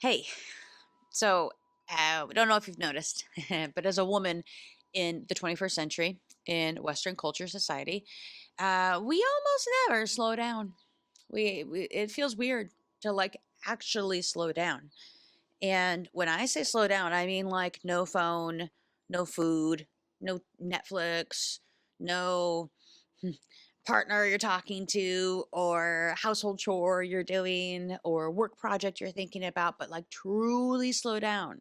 Hey, so I don't know if you've noticed, but as a woman in the 21st century in Western culture society, we almost never slow down. It feels weird to like actually slow down. And when I say slow down, I mean like no phone, no food, no Netflix, no partner you're talking to, or household chore you're doing, or work project you're thinking about, but like truly slow down.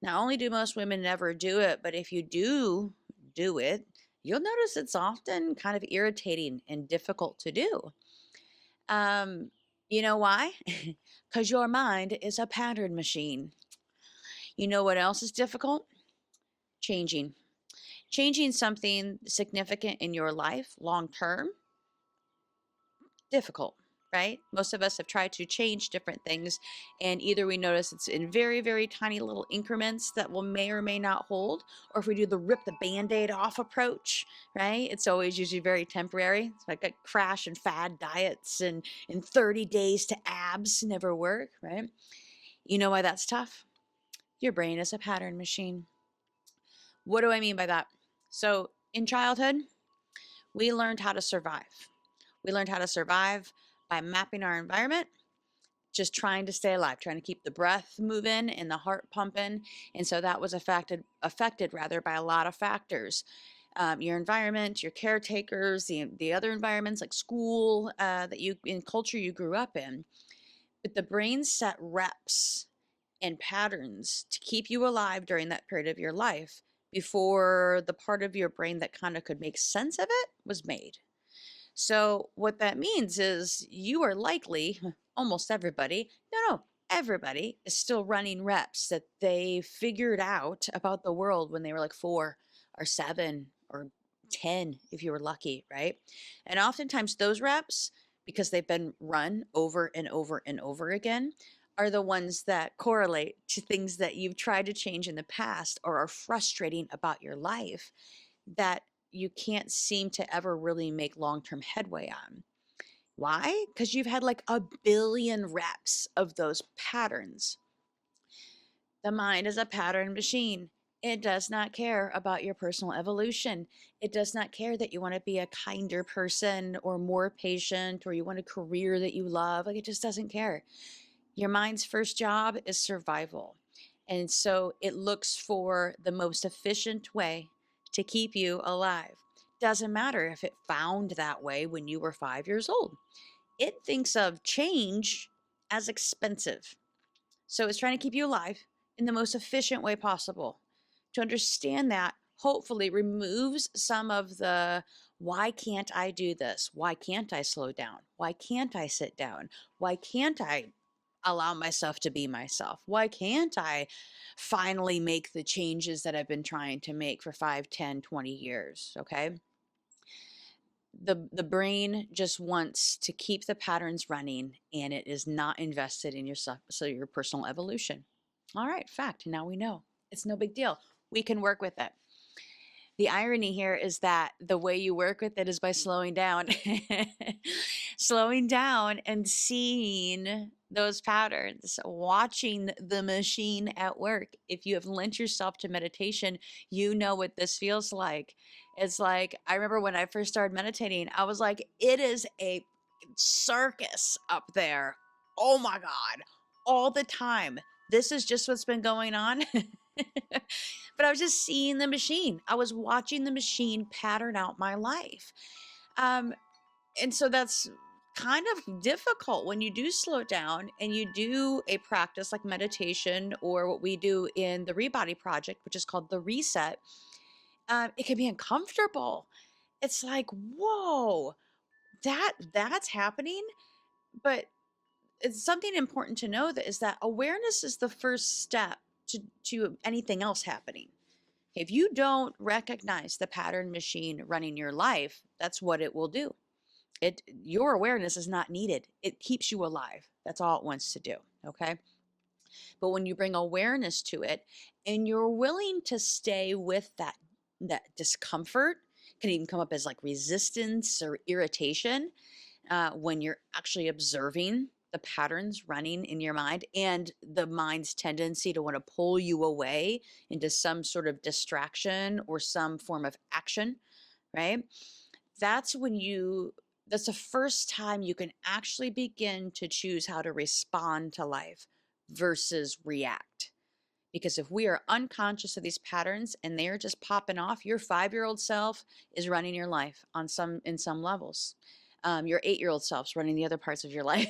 Not only do most women never do it, but if you do it, you'll notice it's often kind of irritating and difficult to do. Um, you know why? Because your mind is a pattern machine. You know what else is difficult? Changing. Changing something significant in your life long term, difficult, right? Most of us have tried to change different things, and either we notice it's in very, very tiny little increments that will may or may not hold, or if we do the rip the band-aid off approach, right? It's always usually very temporary. It's like a crash and fad diets and in 30 days to abs never work, right? You know why that's tough? Your brain is a pattern machine. What do I mean by that? So in childhood, we learned how to survive. We learned how to survive by mapping our environment, just trying to stay alive, trying to keep the breath moving and the heart pumping. And so that was affected rather by a lot of factors. Your environment, your caretakers, the other environments like school that you in culture you grew up in. But the brain set reps and patterns to keep you alive during that period of your life before the part of your brain that kind of could make sense of it was made. So, what that means is you are likely, almost everybody, no, everybody is still running reps that they figured out about the world when they were like 4 or 7 or 10, if you were lucky, right? And oftentimes, those reps, because they've been run over and over and over again, are the ones that correlate to things that you've tried to change in the past or are frustrating about your life that you can't seem to ever really make long-term headway on. Why? Because you've had like a billion reps of those patterns. The mind is a pattern machine. It does not care about your personal evolution. It does not care that you want to be a kinder person or more patient or you want a career that you love. Like it just doesn't care. Your mind's first job is survival. And so it looks for the most efficient way to keep you alive. Doesn't matter if it found that way when you were 5 years old. It thinks of change as expensive. So it's trying to keep you alive in the most efficient way possible. To understand that, hopefully removes some of the why can't I do this? Why can't I slow down? Why can't I sit down? Why can't I allow myself to be myself? Why can't I finally make the changes that I've been trying to make for 5, 10, 20 years? Okay. The brain just wants to keep the patterns running and it is not invested in yourself, so your personal evolution. All right, fact. Now we know. It's no big deal. We can work with it. The irony here is that the way you work with it is by slowing down, slowing down and seeing those patterns, watching the machine at work. If you have lent yourself to meditation, you know what this feels like. It's like, I remember when I first started meditating, I was like, it is a circus up there. Oh my God, all the time. This is just what's been going on. But I was just seeing the machine. I was watching the machine pattern out my life. Um, and so that's kind of difficult when you do slow down and you do a practice like meditation or what we do in the Rebody Project, which is called the reset. It can be uncomfortable. It's like, whoa, that's happening. But it's something important to know that is that awareness is the first step to anything else happening. If you don't recognize the pattern machine running your life, that's what it will do. Your awareness is not needed. It keeps you alive. That's all it wants to do, okay? But when you bring awareness to it and you're willing to stay with that discomfort, can even come up as like resistance or irritation when you're actually observing the patterns running in your mind and the mind's tendency to want to pull you away into some sort of distraction or some form of action, right? That's when you, that's the first time you can actually begin to choose how to respond to life versus react. Because if we are unconscious of these patterns and they're just popping off, your 5-year-old self is running your life on some in some levels. Your 8-year-old self's running the other parts of your life.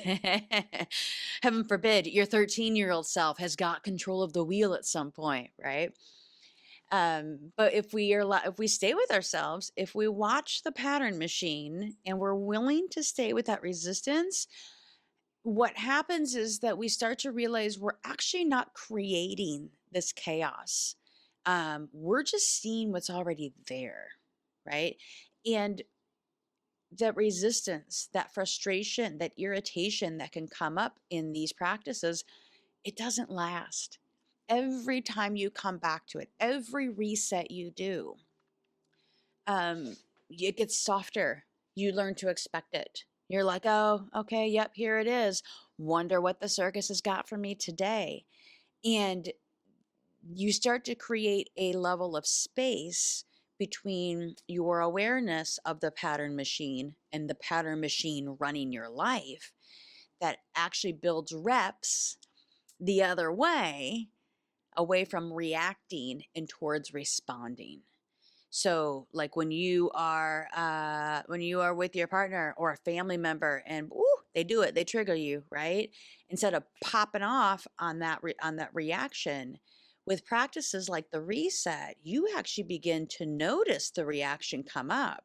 Heaven forbid, your 13-year-old self has got control of the wheel at some point, right? But if we stay with ourselves, if we watch the pattern machine and we're willing to stay with that resistance, what happens is that we start to realize we're actually not creating this chaos. We're just seeing what's already there, right? And that resistance, that frustration, that irritation that can come up in these practices, it doesn't last. Every time you come back to it, every reset you do, um, it gets softer. You learn to expect it. You're like, oh, okay, yep, here it is. Wonder what the circus has got for me today. And you start to create a level of space between your awareness of the pattern machine and the pattern machine running your life that actually builds reps the other way, away from reacting and towards responding. So, like when you are with your partner or a family member, and ooh, they do it, they trigger you, right? Instead of popping off on on that reaction, with practices like the reset, you actually begin to notice the reaction come up,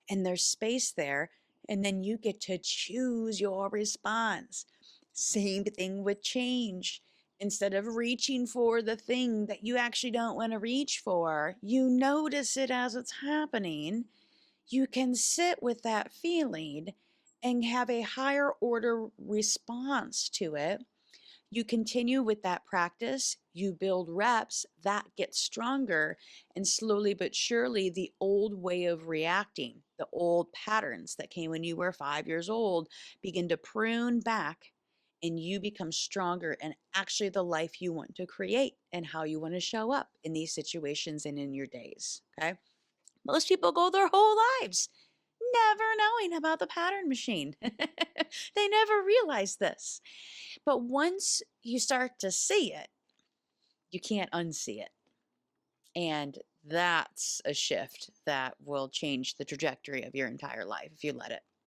and there's space there, and then you get to choose your response. Same thing with change. Instead of reaching for the thing that you actually don't want to reach for, you notice it as it's happening. You can sit with that feeling and have a higher order response to it. You continue with that practice, you build reps, that gets stronger, and slowly but surely, the old way of reacting, the old patterns that came when you were 5 years old, begin to prune back, and you become stronger and actually the life you want to create and how you want to show up in these situations and in your days. Okay. Most people go their whole lives never knowing about the pattern machine. They never realize this. But once you start to see it, you can't unsee it. And that's a shift that will change the trajectory of your entire life if you let it.